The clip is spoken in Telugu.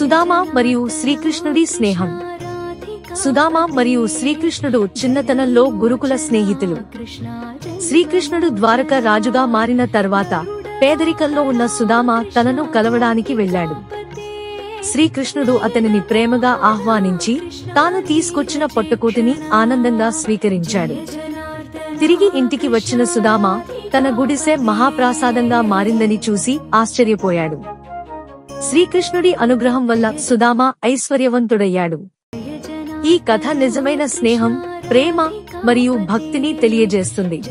సుదామ మరియు శ్రీకృష్ణుడి స్నేహం. సుదామ మరియు శ్రీకృష్ణుడు చిన్నతనంలో గురుకుల స్నేహితులు. శ్రీకృష్ణుడు ద్వారక రాజుగా మారిన తర్వాత పేదరికంలో ఉన్న సుదామ తనను కలవడానికి వెళ్ళాడు. శ్రీకృష్ణుడు అతనిని ప్రేమగా ఆహ్వానించి తాను తీసుకొచ్చిన పొట్టకూటిని ఆనందంగా స్వీకరించాడు. తిరిగి ఇంటికి వచ్చిన సుదామ తన గుడిసె మహాప్రాసాదంగా మారిందని చూసి ఆశ్చర్యపోయాడు. శ్రీకృష్ణుడి అనుగ్రహం వల్ల సుదామ ఐశ్వర్యవంతుడయ్యాడు. ఈ కథ నిజమైన స్నేహం, ప్రేమ మరియు భక్తిని తెలియజేస్తుంది.